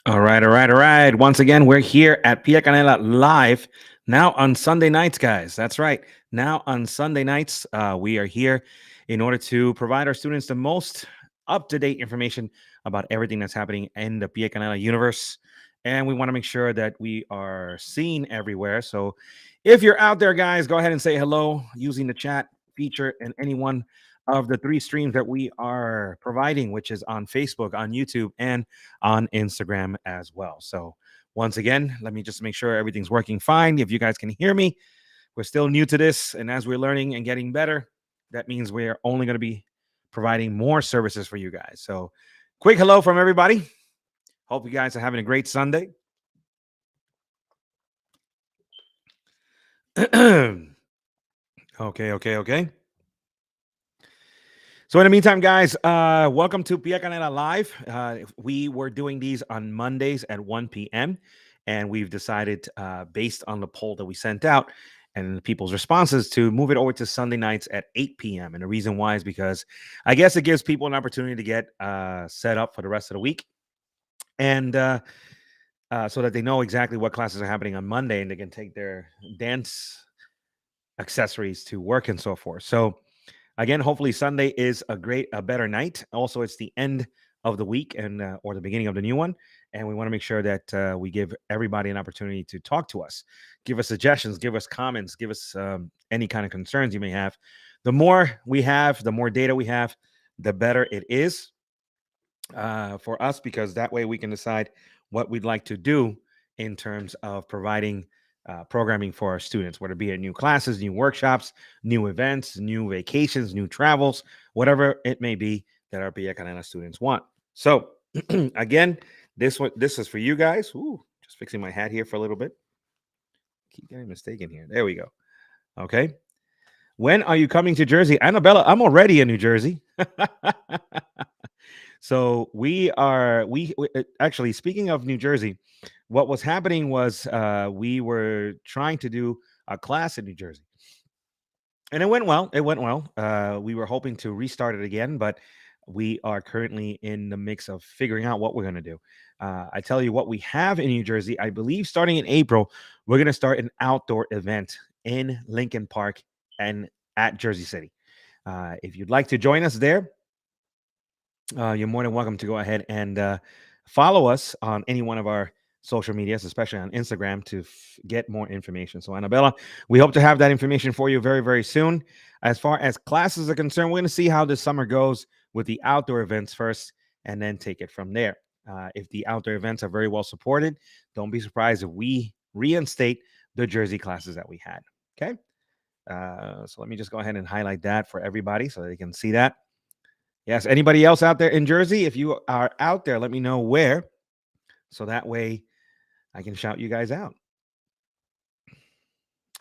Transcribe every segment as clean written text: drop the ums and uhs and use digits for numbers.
All right. Once again, we're here at Pia Canela Live now on Sunday nights, guys. That's right. Now on Sunday nights, we are here in order to provide our students the most up to date information about everything that's happening in the Pia Canela universe. And we want to make sure that we are seen everywhere. So if you're out there, guys, go ahead and say hello using the chat feature and anyone of the three streams that we are providing, which is on Facebook, on YouTube, and on Instagram as well. So, once again, let me just make sure everything's working fine. If you guys can hear me, we're still new to this. And as we're learning and getting better, that means we're only going to be providing more services for you guys. So, quick hello from everybody. Hope you guys are having a great Sunday. Okay. So in the meantime, guys, welcome to Pia Canela Live. We were doing these on Mondays at 1 p.m. And we've decided, based on the poll that we sent out and the people's responses, to move it over to Sunday nights at 8 p.m. And the reason why is because I guess it gives people an opportunity to get set up for the rest of the week. And so that they know exactly what classes are happening on Monday and they can take their dance accessories to work and so forth. So, again, hopefully Sunday is a better night. Also, it's the end of the week and or the beginning of the new one, and we want to make sure that we give everybody an opportunity to talk to us, give us suggestions, give us comments, give us any kind of concerns you may have. The more we have, the more data we have, the better it is for us, because that way we can decide what we'd like to do in terms of providing programming for our students, whether it be new classes, new workshops, new events, new vacations, new travels, whatever it may be that our Pia Canela students want. So, again, this is for you guys. Ooh, just fixing my hat here for a little bit. Keep getting mistaken here. There we go. Okay. When are you coming to Jersey? Annabella, I'm already in New Jersey. So actually, speaking of New Jersey, what was happening was we were trying to do a class in New Jersey, and it went well. We were hoping to restart it again, but we are currently in the mix of figuring out what we're going to do. I tell you what we have in New Jersey. I believe starting in April, we're going to start an outdoor event in Lincoln Park and at Jersey City. If you'd like to join us there, you're more than welcome to go ahead and follow us on any one of our social medias, especially on Instagram, to get more information. So, Annabella, we hope to have that information for you very, very soon. As far as classes are concerned, we're going to see how this summer goes with the outdoor events first and then take it from there. If the outdoor events are very well supported, don't be surprised if we reinstate the Jersey classes that we had. Okay. So let me just go ahead and highlight that for everybody so they can see that. Yes. Anybody else out there in Jersey? If you are out there, let me know where, so that way I can shout you guys out.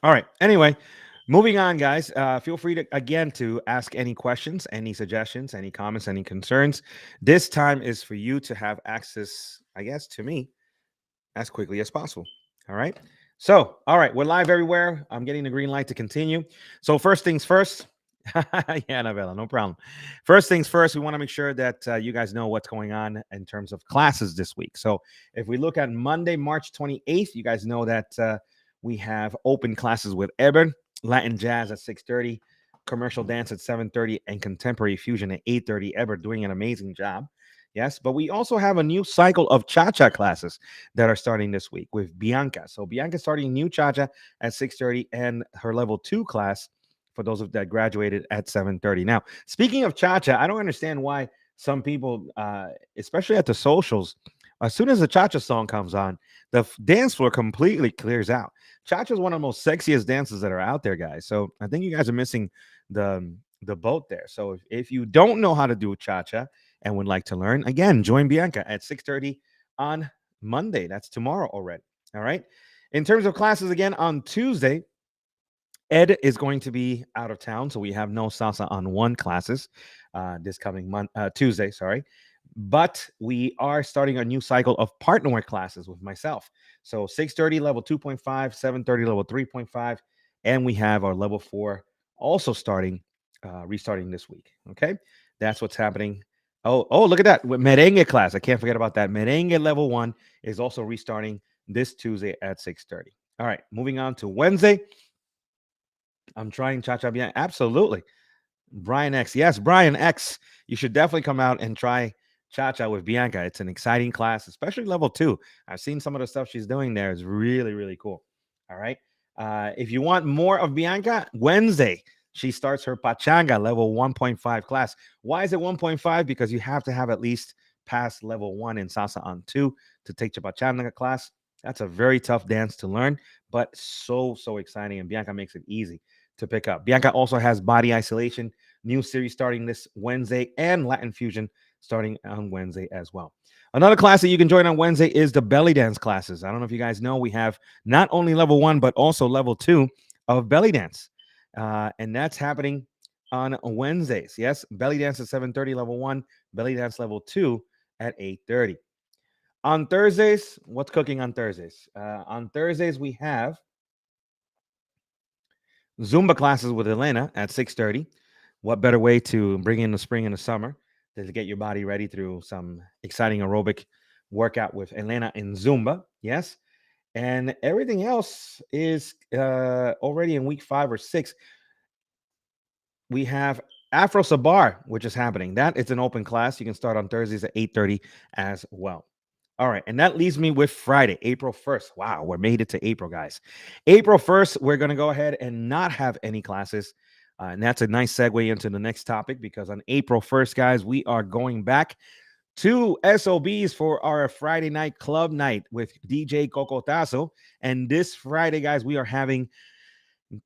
All right. Anyway, moving on, guys. Feel free to again to ask any questions, any suggestions, any comments, any concerns. This time is for you to have access, I guess, to me as quickly as possible. All right. So, all right, we're live everywhere. I'm getting the green light to continue. So, first things first. Yeah, Novella, no problem. First things first, we want to make sure that you guys know what's going on in terms of classes this week. So, if we look at Monday, March 28th, you guys know that we have open classes with Eben, Latin Jazz at 6:30, commercial dance at 7:30, and contemporary fusion at 8:30. Eben doing an amazing job. Yes, but we also have a new cycle of cha-cha classes that are starting this week with Bianca. So Bianca's starting new cha-cha at 6:30 and her level 2 class for those of that graduated at 7:30. Now, speaking of cha-cha, I don't understand why some people, especially at the socials, as soon as the cha-cha song comes on, the dance floor completely clears out. Cha-cha is one of the most sexiest dances that are out there, guys. So I think you guys are missing the boat there. So if you don't know how to do cha-cha and would like to learn, again, join Bianca at 6:30 on Monday. That's tomorrow already. All right. In terms of classes, again, on Tuesday, Ed is going to be out of town, so we have no salsa on one classes this coming Tuesday. Sorry, but we are starting a new cycle of partner work classes with myself. So 6:30 level 2.5, 7:30 level 3.5, and we have our level 4 also starting restarting this week. Okay, that's what's happening Oh, look at that. With merengue class. I can't forget about that. Merengue level 1 is also restarting this Tuesday at 6:30. All right, moving on to Wednesday. I'm trying cha-cha bien. Absolutely. Brian X. Yes, Brian X. You should definitely come out and try Cha Cha with Bianca. It's an exciting class, especially level 2. I've seen some of the stuff she's doing there. It's really, really cool. All right. If you want more of Bianca, Wednesday, she starts her Pachanga level 1.5 class. Why is it 1.5? Because you have to have at least passed level 1 in Salsa on 2 to take your Pachanga class. That's a very tough dance to learn, but so, so exciting. And Bianca makes it easy to pick up. Bianca also has Body Isolation, new series starting this Wednesday, and Latin Fusion starting on Wednesday as well. Another class that you can join on Wednesday is the belly dance classes. I don't know if you guys know, we have not only level 1, but also level 2 of belly dance. And that's happening on Wednesdays. Yes, belly dance at 7:30, level 1, belly dance level 2 at 8:30. On Thursdays, what's cooking on Thursdays? On Thursdays, we have Zumba classes with Elena at 6:30. What better way to bring in the spring and the summer than to get your body ready through some exciting aerobic workout with Elena in Zumba? Yes. And everything else is already in week 5 or 6. We have Afro Sabar, which is happening. That is an open class. You can start on Thursdays at 8:30 as well. All right, and that leaves me with Friday, April 1st. Wow, we made it to April, guys. April 1st, we're going to go ahead and not have any classes. And that's a nice segue into the next topic because on April 1st, guys, we are going back to SOBs for our Friday night club night with DJ Cocotazo. And this Friday, guys, we are having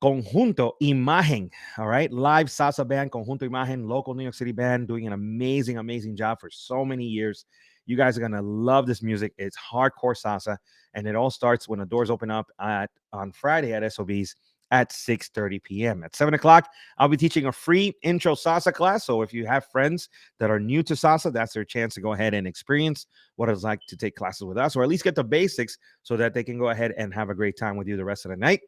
Conjunto Imagen, all right? Live salsa band, Conjunto Imagen, local New York City band, doing an amazing, amazing job for so many years. You guys are going to love this music. It's hardcore salsa, and it all starts when the doors open up on Friday at SOBs at 6:30 p.m. At 7 o'clock, I'll be teaching a free intro salsa class. So if you have friends that are new to salsa, that's their chance to go ahead and experience what it's like to take classes with us, or at least get the basics so that they can go ahead and have a great time with you the rest of the night.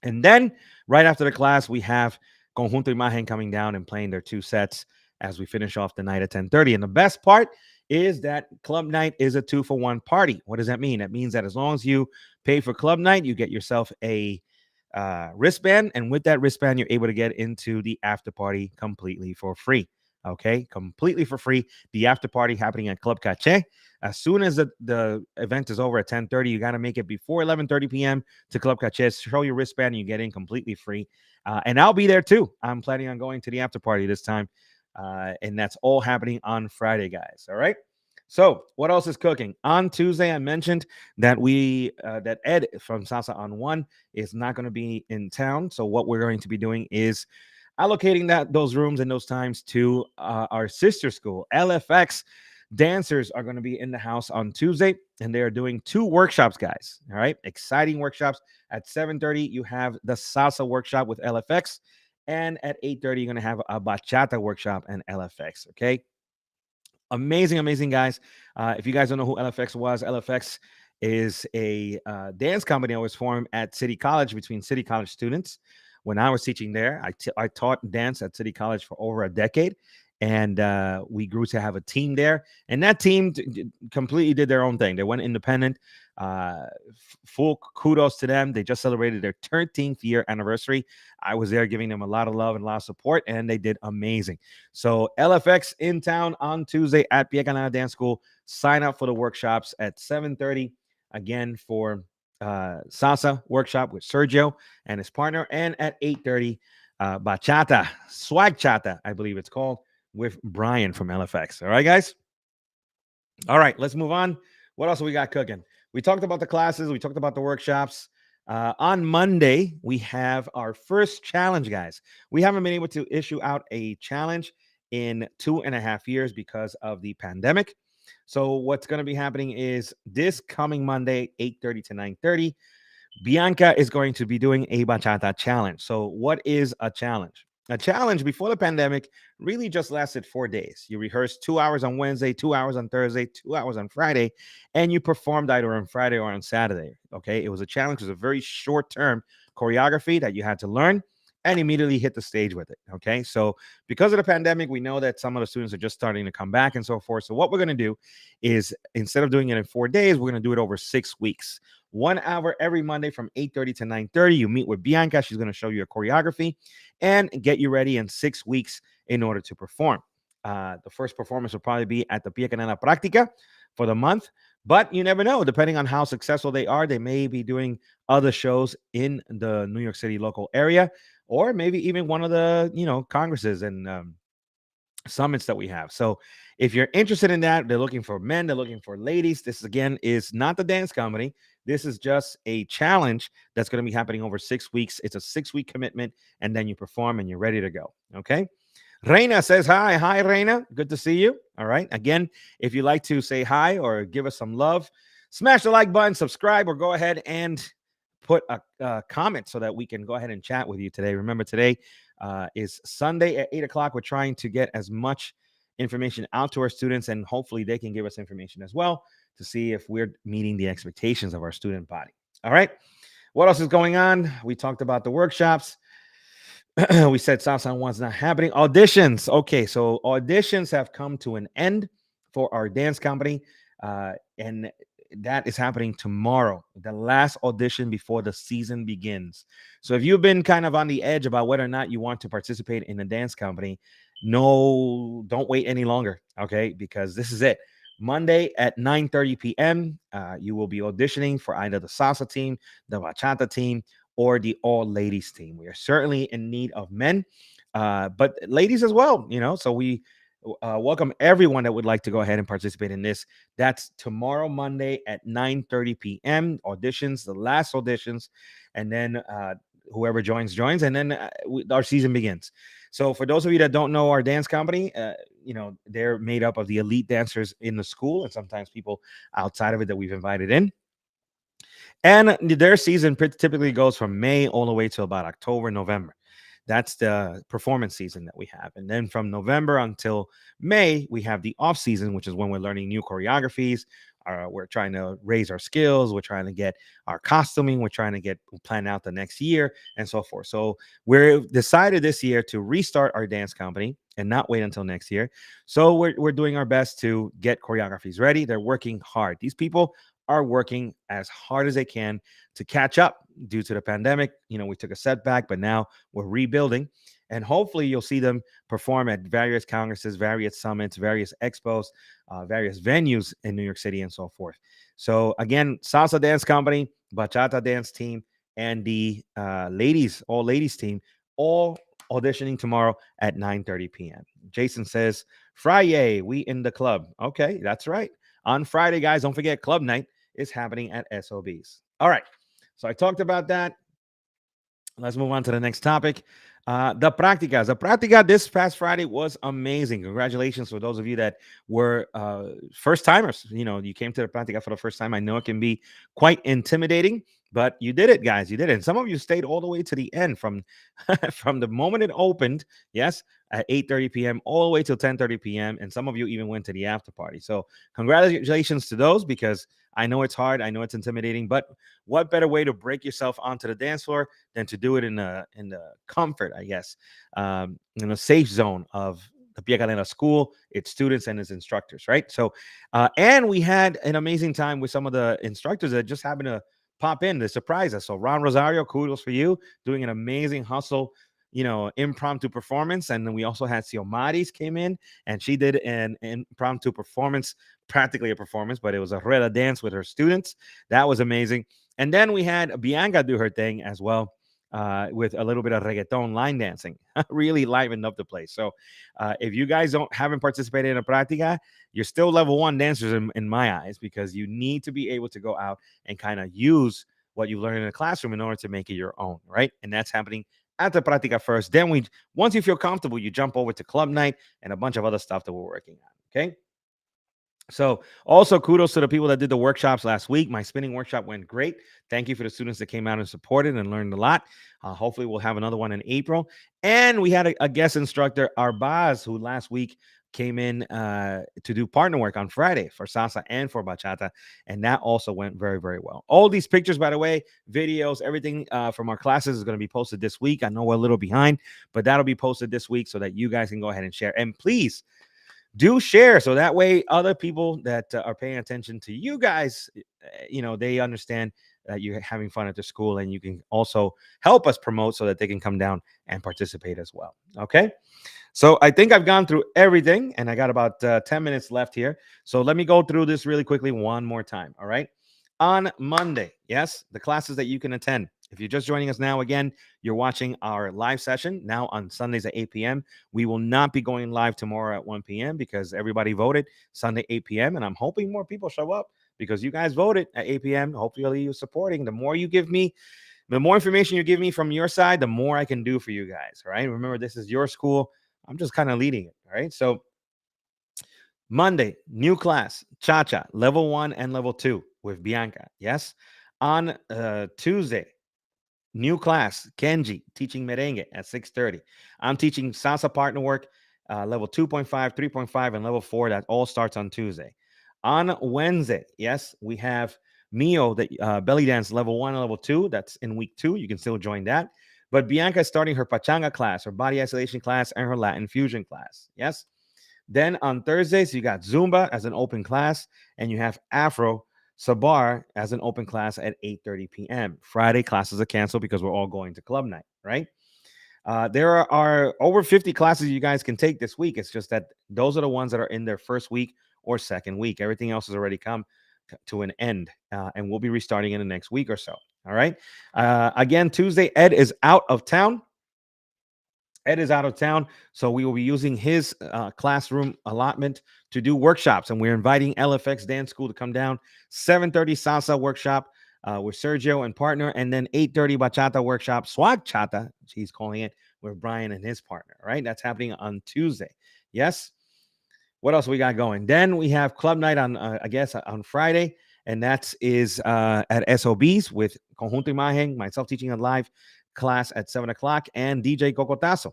And then right after the class, we have Conjunto Imagen coming down and playing their 2 sets as we finish off the night at 10:30. And the best part is that club night is a 2-for-1 party. What does that mean? That means that as long as you pay for club night, you get yourself a wristband. And with that wristband, you're able to get into the after party completely for free. Okay, completely for free. The after party happening at Club Cache. As soon as the event is over at 10:30, you got to make it before 11:30 p.m. to Club Cache. Show your wristband, and you get in completely free. And I'll be there too. I'm planning on going to the after party this time. And that's all happening on Friday, guys. All right. So what else is cooking? On Tuesday, I mentioned that that Ed from Salsa on One is not going to be in town. So what we're going to be doing is allocating those rooms and those times to our sister school, LFX. Dancers are going to be in the house on Tuesday, and they are doing 2 workshops, guys. All right, exciting workshops. At 7:30, you have the salsa workshop with LFX, and at 8:30, you're going to have a bachata workshop and LFX. Okay, amazing, amazing guys. If you guys don't know who LFX was, LFX is a dance company that was formed at City College between City College students. When I was teaching there, I taught dance at City College for over a decade, and we grew to have a team there. And that team completely did their own thing. They went independent. Full kudos to them. They just celebrated their 13th year anniversary. I was there giving them a lot of love and a lot of support, and they did amazing. So LFX in town on Tuesday at Pia Canana Dance School. Sign up for the workshops at 7:30 again for salsa workshop with Sergio and his partner, and at 8:30 bachata, swag chata, I believe it's called, with Brian from LFX. All right, guys. All right, let's move on. What else we got cooking? We talked about the classes. We talked about the workshops. On Monday, we have our first challenge, guys. We haven't been able to issue out a challenge in 2.5 years because of the pandemic. So what's going to be happening is this coming Monday, 8:30 to 9:30, Bianca is going to be doing a bachata challenge. So what is a challenge? A challenge before the pandemic really just lasted 4 days. You rehearsed 2 hours on Wednesday, 2 hours on Thursday, 2 hours on Friday, and you performed either on Friday or on Saturday. Okay. It was a challenge. It was a very short term choreography that you had to learn. and immediately hit the stage with it. Okay. So because of the pandemic, we know that some of the students are just starting to come back and so forth. So what we're going to do is, instead of doing it in 4 days, we're going to do it over 6 weeks. 1 hour every Monday from 8:30 to 9:30. You meet with Bianca. She's going to show you a choreography and get you ready in 6 weeks in order to perform. The first performance will probably be at the Pia Canela Práctica for the month, but you never know. Depending on how successful they are, they may be doing other shows in the New York City local area, or maybe even one of the congresses and summits that we have. So if you're interested in that, they're looking for men, they're looking for ladies. This again is not the dance company. This is just a challenge that's going to be happening over 6 weeks. It's a 6 week commitment, and then you perform and you're ready to go. Okay. Reina says hi. Hi, Reina. Good to see you. All right. Again, if you'd like to say hi or give us some love, smash the like button, subscribe, or go ahead and put a comment so that we can go ahead and chat with you today. Remember, today is Sunday at 8 o'clock. We're trying to get as much information out to our students, and hopefully they can give us information as well to see if we're meeting the expectations of our student body. All right. What else is going on? We talked about the workshops. We said South San Juan's not happening. Auditions. Okay, so auditions have come to an end for our dance company, and that is happening tomorrow, the last audition before the season begins. So if you've been kind of on the edge about whether or not you want to participate in a dance company, no, don't wait any longer, okay? Because this is it. Monday at 9:30 p.m., you will be auditioning for either the salsa team, the bachata team, or the all ladies team. We are certainly in need of men, but ladies as well, So we welcome everyone that would like to go ahead and participate in this. That's tomorrow, Monday at 9:30 p.m. Auditions, the last auditions, and then whoever joins, and then our season begins. So for those of you that don't know our dance company, they're made up of the elite dancers in the school and sometimes people outside of it that we've invited in. And their season typically goes from May all the way to about October, November. That's the performance season that we have. And then from November until May, we have the off season, which is when we're learning new choreographies. We're trying to raise our skills. We're trying to get our costuming. We're trying to plan out the next year and so forth. So we've decided this year to restart our dance company and not wait until next year. So we're doing our best to get choreographies ready. They're working hard. These people are working as hard as they can to catch up due to the pandemic. We took a setback, but now we're rebuilding. And hopefully you'll see them perform at various congresses, various summits, various expos, various venues in New York City and so forth. So again, Salsa Dance Company, Bachata Dance Team, and the all ladies team, all auditioning tomorrow at 9:30 p.m. Jason says, Friday, we in the club. Okay, that's right. On Friday, guys, don't forget club night is happening at SOBs. All right. So I talked about that. Let's move on to the next topic. The practicas. The practica this past Friday was amazing. Congratulations for those of you that were first timers. You came to the practica for the first time. I know it can be quite intimidating, but you did it, guys. You did it. And some of you stayed all the way to the end from from the moment it opened. Yes, at 8:30 p.m. all the way till 10:30 p.m. And some of you even went to the after party. So congratulations to those, because I know it's hard. I know it's intimidating, but what better way to break yourself onto the dance floor than to do it in the comfort, I guess, in a safe zone of the Pia Galena School, its students and its instructors, right? So, and we had an amazing time with some of the instructors that just happened to pop in to surprise us. So, Ron Rosario, kudos for you, doing an amazing hustle, impromptu performance. And then we also had Xiomari's came in, and she did an impromptu performance, practically a performance, but it was a rueda dance with her students. That was amazing. And then we had Bianca do her thing as well, with a little bit of reggaeton line dancing. Really livened up the place. So if you guys haven't participated in a practica, you're still level one dancers in my eyes, because you need to be able to go out and kind of use what you learn in the classroom in order to make it your own, right? And that's happening at the practica first. Then once you feel comfortable, you jump over to club night and a bunch of other stuff that we're working on. Okay. So also kudos to the people that did the workshops last week. My spinning workshop went great. Thank you for the students that came out and supported and learned a lot. Hopefully we'll have another one in April. And we had a guest instructor, Arbaz, who last week came in to do partner work on Friday for salsa and for bachata, and that also went very, very well. All these pictures, by the way, videos, everything from our classes is going to be posted this week. I know we're a little behind, but that'll be posted this week so that you guys can go ahead and share. And please do share so that way other people that are paying attention to you guys, they understand that you're having fun at the school, and you can also help us promote so that they can come down and participate as well. Okay. So I think I've gone through everything, and I got about 10 minutes left here. So let me go through this really quickly one more time. All right. On Monday, yes, the classes that you can attend. If you're just joining us now, again, you're watching our live session now on Sundays at 8 p.m. We will not be going live tomorrow at 1 p.m. because everybody voted Sunday 8 p.m. And I'm hoping more people show up because you guys voted at 8 p.m. Hopefully you're supporting. The more you give me, the more information you give me from your side, the more I can do for you guys. All right. Remember, this is your school. I'm just kind of leading it. All right. So Monday, new class, cha-cha, level 1 and level 2 with Bianca. Yes. On Tuesday, new class, Kenji, teaching merengue at 6:30. I'm teaching salsa partner work, level 2.5, 3.5, and level 4. That all starts on Tuesday. On Wednesday, yes, we have Mio, the belly dance level 1 and level 2. That's in week 2. You can still join that. But Bianca is starting her pachanga class, her body isolation class, and her Latin fusion class. Yes. Then on Thursdays, you got Zumba as an open class, and you have Afro Sabar as an open class at 8:30 p.m. Friday classes are canceled because we're all going to club night, right? There are over 50 classes you guys can take this week. It's just that those are the ones that are in their first week or second week. Everything else has already come to an end, and we'll be restarting in the next week or so. All right. Again, Tuesday, Ed is out of town. Ed is out of town, so we will be using his classroom allotment to do workshops, and we're inviting LFX Dance School to come down. 7:30 salsa workshop with Sergio and partner, and then 8:30 bachata workshop, swag chata, he's calling it, with Brian and his partner. Right, that's happening on Tuesday. Yes. What else we got going? Then we have club night on, I guess, on Friday, and that is at SOBs with Conjunto Imagen, myself teaching a live class at 7 o'clock, and DJ Cocotazo,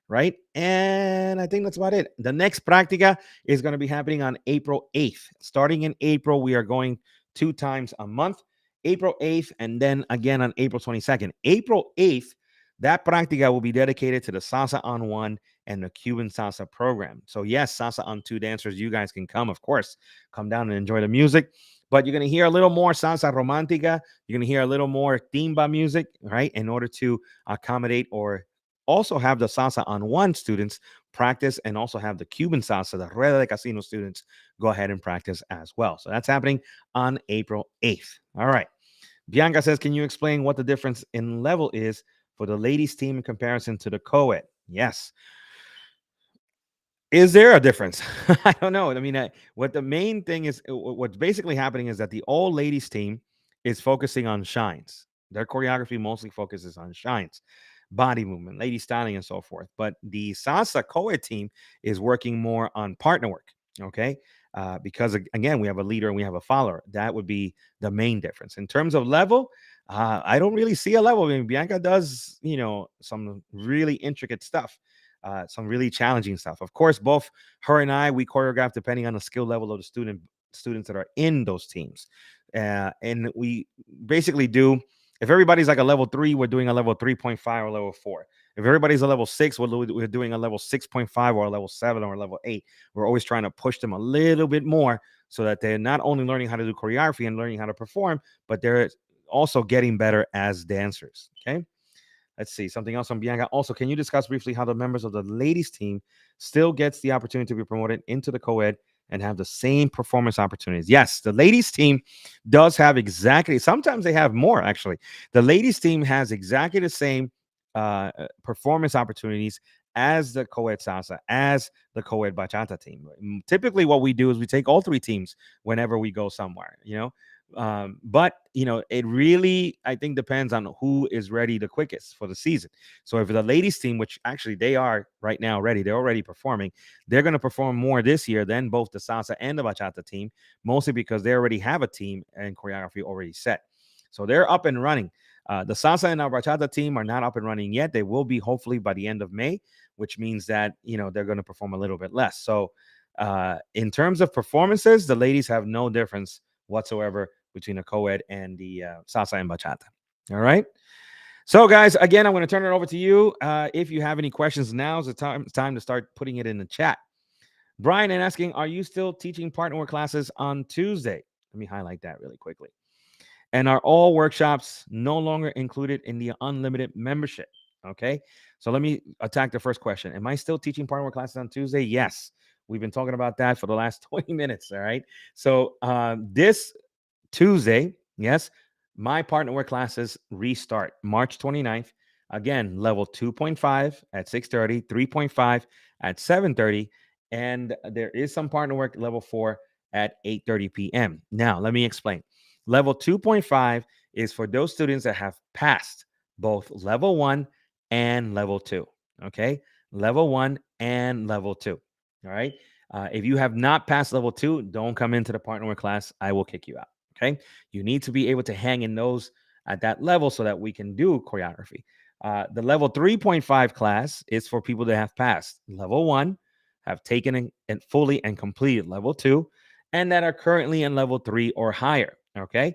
right? And I think that's about it. The next practica is going to be happening on April 8th. Starting in April, we are going 2 times a month, April 8th, and then again on April 22nd. April 8th, that practica will be dedicated to the Salsa on 1 and the Cuban salsa program. So yes, salsa on 2 dancers, you guys can come, of course, come down and enjoy the music. But you're going to hear a little more salsa romantica. You're going to hear a little more timba music, right? In order to accommodate or also have the salsa on 1 students practice, and also have the Cuban salsa, the Rueda de Casino students, go ahead and practice as well. So that's happening on April 8th. All right. Bianca says, can you explain what the difference in level is for the ladies team in comparison to the co-ed? Yes. Is there a difference? I don't know. I mean, what the main thing is, what's basically happening is that the all ladies team is focusing on shines. Their choreography mostly focuses on shines, body movement, lady styling, and so forth. But the salsa co-ed team is working more on partner work. Okay. Because again, we have a leader and we have a follower. That would be the main difference. In terms of level, I don't really see a level. I mean, Bianca does, some really intricate stuff, some really challenging stuff. Of course, both her and I, we choreograph depending on the skill level of the students that are in those teams, and we basically do. If everybody's like a level 3, we're doing a level 3.5 or level 4. If everybody's a level 6, we're doing a level 6.5 or a level 7 or a level 8. We're always trying to push them a little bit more so that they're not only learning how to do choreography and learning how to perform, but they're also getting better as dancers. Okay. Let's see, something else from Bianca. Also, can you discuss briefly how the members of the ladies team still gets the opportunity to be promoted into the co-ed and have the same performance opportunities? Yes, the ladies team does have exactly, sometimes they have more actually. The ladies team has exactly the same performance opportunities as the co-ed salsa, as the co-ed bachata team. Typically what we do is we take all 3 teams whenever we go somewhere, but it really, I think, depends on who is ready the quickest for the season. So if the ladies team, which actually they are right now ready, they're already performing, they're going to perform more this year than both the salsa and the bachata team, mostly because they already have a team and choreography already set, so they're up and running. The salsa and our bachata team are not up and running yet. They will be hopefully by the end of May. which means that they're going to perform a little bit less. So in terms of performances, the ladies have no difference whatsoever between a co-ed and the salsa and bachata. All right. So, guys, again, I'm going to turn it over to you. If you have any questions, now's the time to start putting it in the chat. Brian and asking, are you still teaching partner work classes on Tuesday? Let me highlight that really quickly. And are all workshops no longer included in the unlimited membership? Okay. So let me attack the first question. Am I still teaching partner work classes on Tuesday? Yes. We've been talking about that for the last 20 minutes. All right. So this Tuesday, yes, my partner work classes restart March 29th. Again, level 2.5 at 6:30, 3.5 at 7:30, and there is some partner work level 4 at 8:30 p.m. Now, let me explain. Level 2.5 is for those students that have passed both level 1 and level 2, okay? Level 1 and level 2. All right? If you have not passed level 2, don't come into the partner work class. I will kick you out. Okay. You need to be able to hang in those at that level so that we can do choreography. The level 3.5 class is for people that have passed level 1, have taken and fully and completed level 2, and that are currently in level 3 or higher. Okay.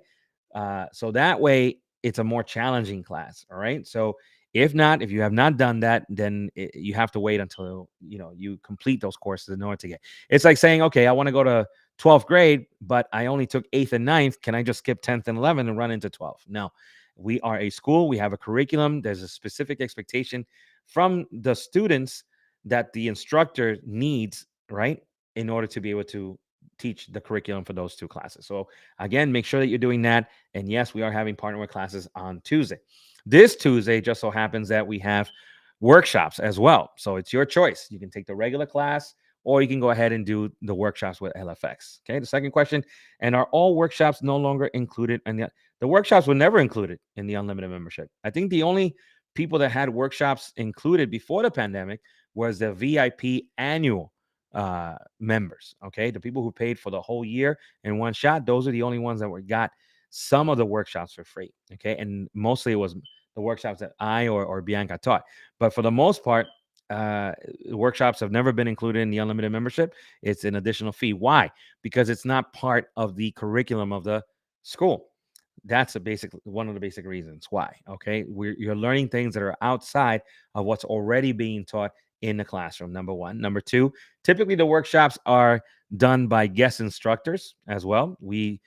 So that way it's a more challenging class. All right. So if you have not done that, then you have to wait until you complete those courses in order to get. It's like saying, okay, I want to go to 12th grade, but I only took 8th and 9th. Can I just skip 10th and 11th and run into 12th? No, we are a school. We have a curriculum. There's a specific expectation from the students that the instructor needs, right, in order to be able to teach the curriculum for those two classes. So again, make sure that you're doing that. And yes, we are having partner with classes on Tuesday. This Tuesday just so happens that we have workshops as well. So it's your choice. You can take the regular class or you can go ahead and do the workshops with LFX. Okay. The second question, and are all workshops no longer included? And the workshops were never included in the unlimited membership. I think the only people that had workshops included before the pandemic was the VIP annual members. Okay. The people who paid for the whole year in one shot, those are the only ones that got some of the workshops for free. Okay. And mostly it was the workshops that I or Bianca taught. But for the most part, uh, workshops have never been included in the unlimited membership. It's an additional fee. Why? Because it's not part of the curriculum of the school. That's one of the basic reasons why. Okay, you're learning things that are outside of what's already being taught in the classroom. Number one. Number two, typically the workshops are done by guest instructors as well. We,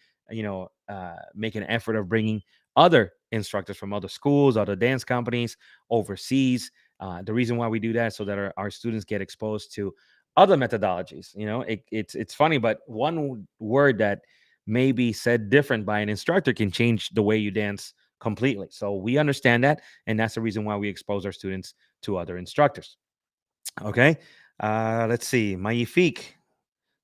make an effort of bringing other instructors from other schools, other dance companies overseas. The reason why we do that is so that our students get exposed to other methodologies. It's funny, but one word that may be said different by an instructor can change the way you dance completely. So we understand that, and that's the reason why we expose our students to other instructors. Okay, let's see. Mayifik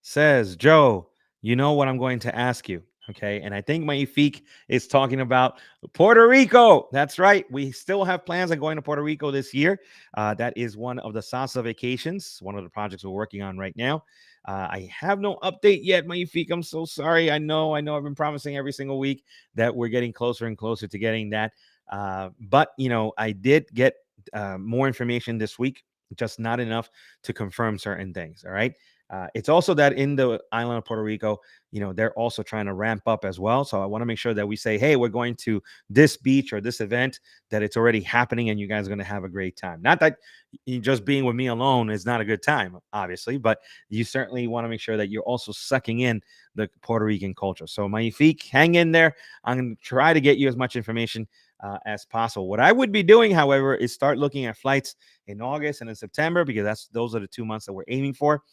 says, Joe, you know what I'm going to ask you. Okay. And I think Mayifik is talking about Puerto Rico. That's right. We still have plans on going to Puerto Rico this year. That is one of the salsa vacations, one of the projects we're working on right now. I have no update yet, Mayifik. I'm so sorry. I know I've been promising every single week that we're getting closer and closer to getting that. But I did get more information this week, just not enough to confirm certain things. All right. It's also that in the island of Puerto Rico, they're also trying to ramp up as well. So I want to make sure that we say, hey, we're going to this beach or this event, that it's already happening and you guys are going to have a great time. Not that just being with me alone is not a good time, obviously, but you certainly want to make sure that you're also sucking in the Puerto Rican culture. So Mayifik, hang in there. I'm going to try to get you as much information as possible. What I would be doing, however, is start looking at flights in August and in September, because those are the 2 months that we're aiming for.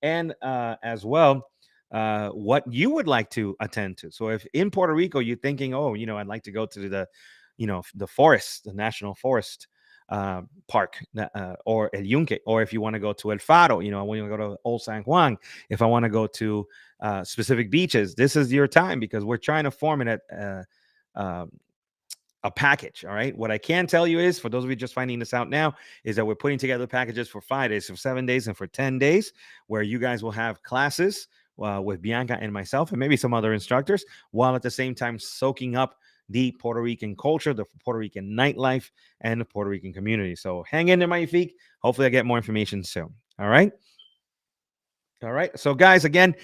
And as well, what you would like to attend to. So if in Puerto Rico you're thinking, oh, I'd like to go to the forest, the national forest park, or El Yunque, or if you want to go to El Faro, I want to go to Old San Juan, if I want to go to specific beaches, this is your time, because we're trying to form it at a package. All right. What I can tell you is, for those of you just finding this out now, is that we're putting together packages for 5 days, for 7 days, and for 10 days, where you guys will have classes with Bianca and myself, and maybe some other instructors, while at the same time soaking up the Puerto Rican culture, the Puerto Rican nightlife, and the Puerto Rican community. So hang in there, my feet. Hopefully, I get more information soon. All right. All right. So, guys, again,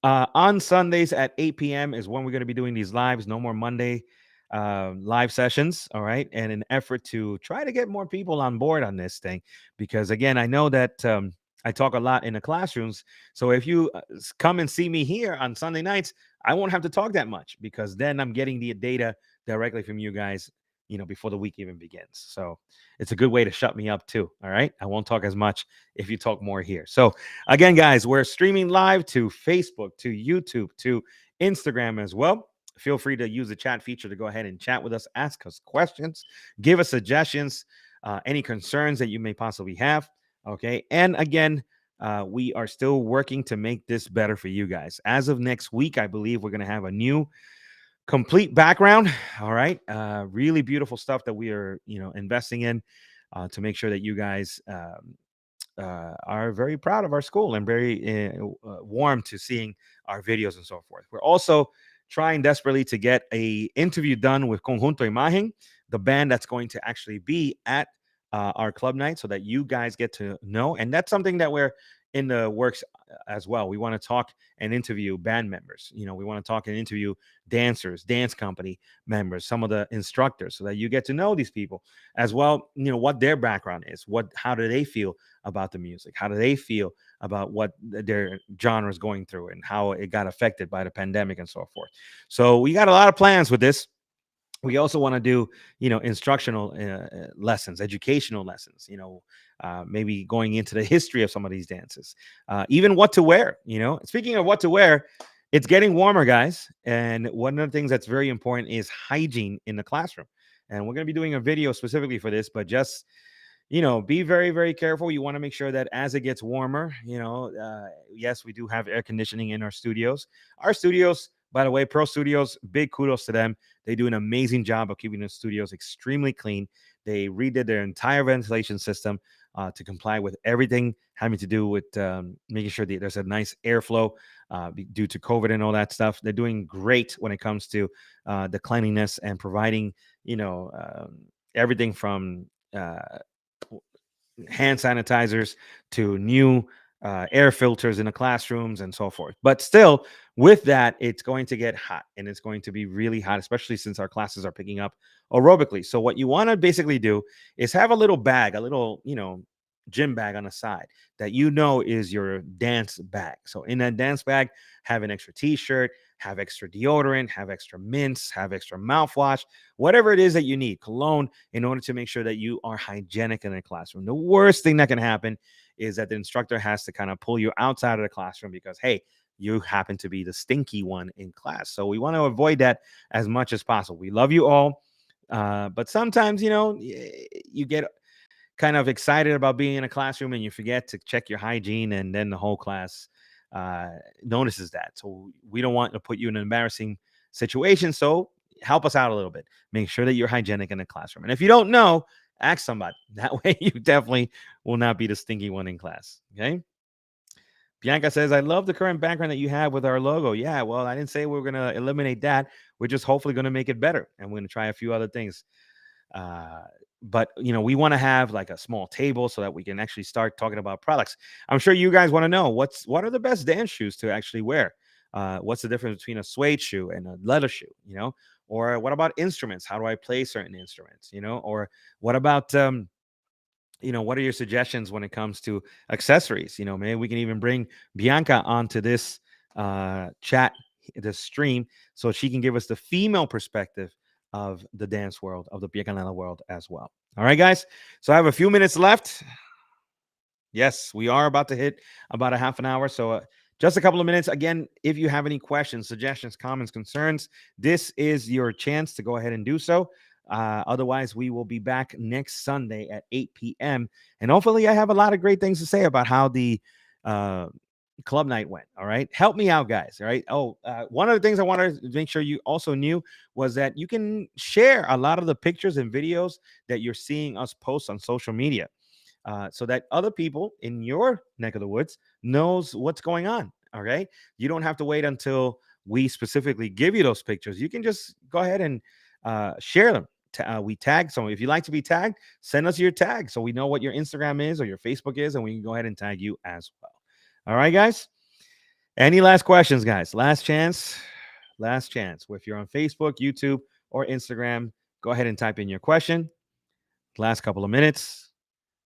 on Sundays at 8 p.m. is when we're going to be doing these lives. No more Monday live sessions. All right. And an effort to try to get more people on board on this thing. Because, again, I know that I talk a lot in the classrooms. So if you come and see me here on Sunday nights, I won't have to talk that much because then I'm getting the data directly from you guys, before the week even begins. So it's a good way to shut me up too. All right. I won't talk as much if you talk more here. So again, guys, we're streaming live to Facebook, to YouTube, to Instagram as well. Feel free to use the chat feature to go ahead and chat with us, ask us questions, give us suggestions, any concerns that you may possibly have. Okay. And again, we are still working to make this better for you guys. As of next week, I believe we're going to have a new complete background. All right. Really beautiful stuff that we are, investing in to make sure that you guys are very proud of our school and very warm to seeing our videos and so forth. We're also trying desperately to get a interview done with Conjunto Imagen, the band that's going to actually be at our club night, so that you guys get to know. And that's something that we're in the works as well. We want to talk and interview band members. We want to talk and interview dancers, dance company members, some of the instructors, so that you get to know these people as well. What their background is, how do they feel about the music, how do they feel about what their genre is going through and how it got affected by the pandemic and so forth. So we got a lot of plans with this. We also want to do instructional lessons, educational lessons, maybe going into the history of some of these dances, even what to wear. Speaking of what to wear, it's getting warmer, guys, and one of the things that's very important is hygiene in the classroom. And we're going to be doing a video specifically for this, but just be very, very careful. You want to make sure that as it gets warmer, yes, we do have air conditioning in our studios. Our studios, by the way, Pro Studios, big kudos to them. They do an amazing job of keeping the studios extremely clean. They redid their entire ventilation system to comply with everything having to do with making sure that there's a nice airflow due to COVID and all that stuff. They're doing great when it comes to the cleanliness and providing, everything from hand sanitizers to new air filters in the classrooms and so forth. But still, with that, it's going to get hot, and it's going to be really hot, especially since our classes are picking up aerobically. So what you want to basically do is have a little bag, a little, gym bag on the side that is your dance bag. So in that dance bag, have an extra t-shirt, have extra deodorant, have extra mints, have extra mouthwash, whatever it is that you need, cologne, in order to make sure that you are hygienic in the classroom. The worst thing that can happen is that the instructor has to kind of pull you outside of the classroom because, hey, you happen to be the stinky one in class. So we want to avoid that as much as possible. We love you all. But sometimes, you get kind of excited about being in a classroom and you forget to check your hygiene, and then the whole class notices that. So we don't want to put you in an embarrassing situation. So help us out a little bit. Make sure that you're hygienic in the classroom. And if you don't know, ask somebody. That way you definitely will not be the stinky one in class. Okay. Bianca says, I love the current background that you have with our logo. Yeah, well, I didn't say we are going to eliminate that. We're just hopefully going to make it better. And we're going to try a few other things. But we want to have like a small table so that we can actually start talking about products. I'm sure you guys want to know what are the best dance shoes to actually wear. What's the difference between a suede shoe and a leather shoe? Or what about instruments? How do I play certain instruments? Or what about what are your suggestions when it comes to accessories? Maybe we can even bring Bianca onto this chat, this stream, so she can give us the female perspective of the dance world, of the Piacanela world as well. All right, guys. So I have a few minutes left. Yes, we are about to hit about a half an hour. So just a couple of minutes. Again, if you have any questions, suggestions, comments, concerns, this is your chance to go ahead and do so. Otherwise, we will be back next Sunday at 8 p.m. And hopefully I have a lot of great things to say about how the club night went. All right. Help me out, guys. All right. Oh, one of the things I wanted to make sure you also knew was that you can share a lot of the pictures and videos that you're seeing us post on social media. So that other people in your neck of the woods knows what's going on. All right. You don't have to wait until we specifically give you those pictures. You can just go ahead and share them. We tag. So if you like to be tagged, send us your tag so we know what your Instagram is or your Facebook is, and we can go ahead and tag you as well. All right, guys. Any last questions, guys? Last chance. Last chance. If you're on Facebook, YouTube, or Instagram, go ahead and type in your question. Last couple of minutes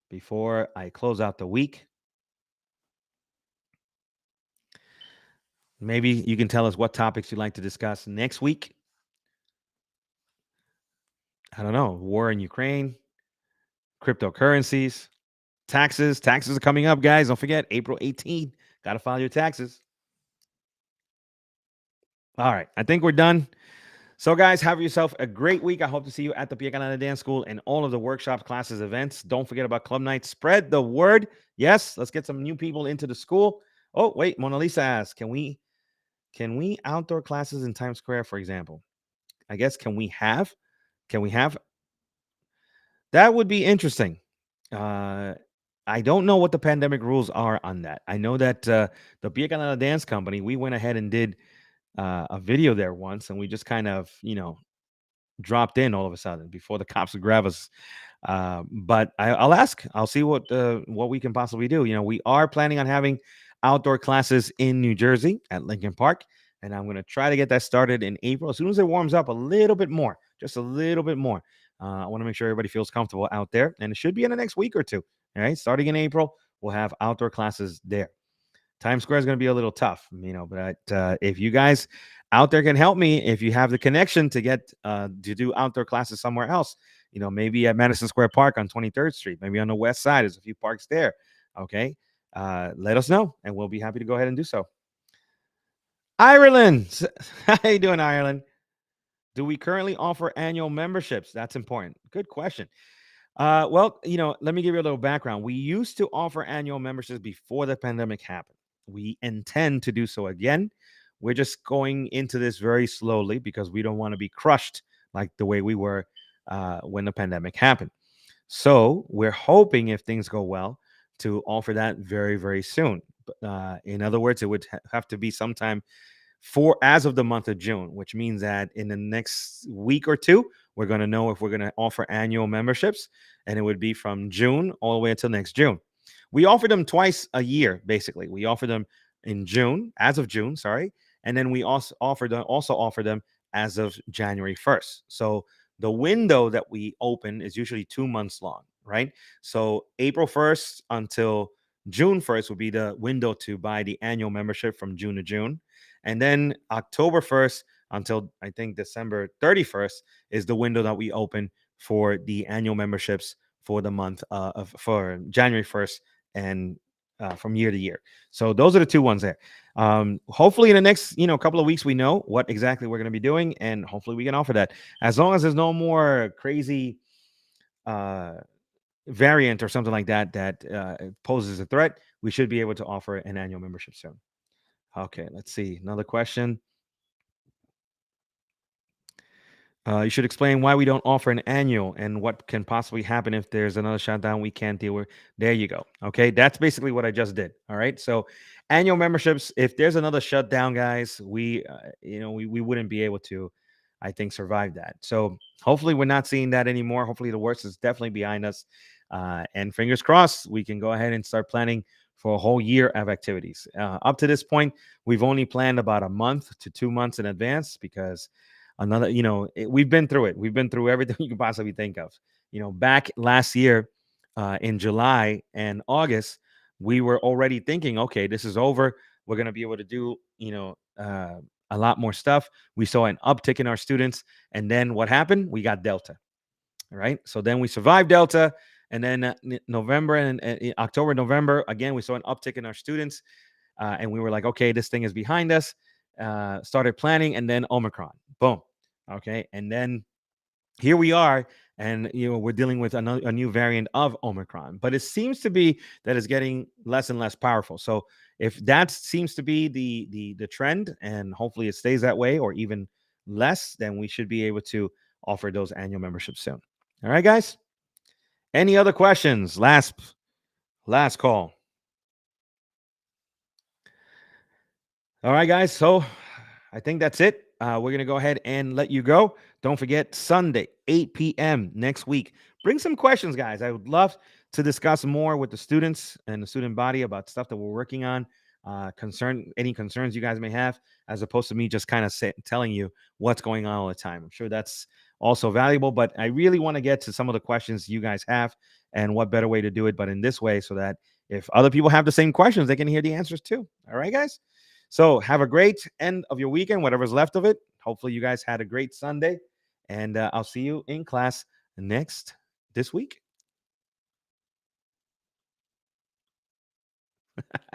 before I close out the week. Maybe you can tell us what topics you'd like to discuss next week. I don't know. War in Ukraine, cryptocurrencies, taxes. Taxes are coming up, guys. Don't forget, April 18th. Got to file your taxes. All right. I think we're done. So, guys, have yourself a great week. I hope to see you at the Pia Canada Dance School and all of the workshops, classes, events. Don't forget about Club Night. Spread the word. Yes, let's get some new people into the school. Oh, wait. Mona Lisa asks, can we outdoor classes in Times Square, for example? I guess can we have that would be interesting. Uh, I don't know what the pandemic rules are on that. I know that the Pia Canada Dance Company, we went ahead and did a video there once, and we just kind of, dropped in all of a sudden before the cops would grab us. But I'll ask. I'll see what we can possibly do. We are planning on having outdoor classes in New Jersey at Lincoln Park, and I'm going to try to get that started in April as soon as it warms up a little bit more, just a little bit more. I want to make sure everybody feels comfortable out there, and it should be in the next week or two. All right, starting in April, we'll have outdoor classes there. Times Square is going to be a little tough, but if you guys out there can help me, if you have the connection to get to do outdoor classes somewhere else, maybe at Madison Square Park on 23rd Street, maybe on the west side, there's a few parks there. Okay. Let us know and we'll be happy to go ahead and do so. Ireland. How you doing, Ireland? Do we currently offer annual memberships? That's important. Good question. Well, let me give you a little background. We used to offer annual memberships before the pandemic happened. We intend to do so again. We're just going into this very slowly because we don't want to be crushed like the way we were when the pandemic happened. So we're hoping, if things go well, to offer that very, very soon. In other words, it would have to be sometime for as of the month of June, which means that in the next week or two, we're going to know if we're going to offer annual memberships, and it would be from June all the way until next June. We offer them twice a year, basically. We offer them in June, as of June, sorry, and then we also offer them as of January 1st. So the window that we open is usually 2 months long, right? So April 1st until June 1st would be the window to buy the annual membership from June to June. And then October 1st until I think December 31st is the window that we open for the annual memberships for the month for January 1st and from year to year. So those are the two ones there. Hopefully in the next couple of weeks we know what exactly we're going to be doing, and hopefully we can offer that. As long as there's no more crazy variant or something like that poses a threat, we should be able to offer an annual membership soon. Okay, let's see. Another question. You should explain why we don't offer an annual and what can possibly happen if there's another shutdown we can't deal with. There you go. Okay, that's basically what I just did. All right. So, annual memberships. If there's another shutdown, guys, we wouldn't be able to, I think, survive that. So, hopefully, we're not seeing that anymore. Hopefully, the worst is definitely behind us. And fingers crossed, we can go ahead and start planning for a whole year of activities. Up to this point, we've only planned about a month to 2 months in advance because we've been through it. We've been through everything you can possibly think of. Back last year in July and August, we were already thinking, okay, this is over. We're going to be able to do, a lot more stuff. We saw an uptick in our students. And then what happened? We got Delta. All right. So then we survived Delta. And then November and October, November, again, we saw an uptick in our students. And we were like, okay, this thing is behind us. Started planning, and then Omicron. Boom. Okay. And then here we are, and we're dealing with a new variant of Omicron, but it seems to be that it's getting less and less powerful. So if that seems to be the trend, and hopefully it stays that way or even less, then we should be able to offer those annual memberships soon. All right, guys. Any other questions? Last call. All right, guys. So I think that's it. We're going to go ahead and let you go. Don't forget, Sunday, 8 p.m. next week. Bring some questions, guys. I would love to discuss more with the students and the student body about stuff that we're working on, any concerns you guys may have, as opposed to me just kind of telling you what's going on all the time. I'm sure that's also valuable, but I really want to get to some of the questions you guys have and what better way to do it, but in this way, so that if other people have the same questions, they can hear the answers too. All right, guys? So have a great end of your weekend, whatever's left of it. Hopefully, you guys had a great Sunday, and I'll see you in class next this week.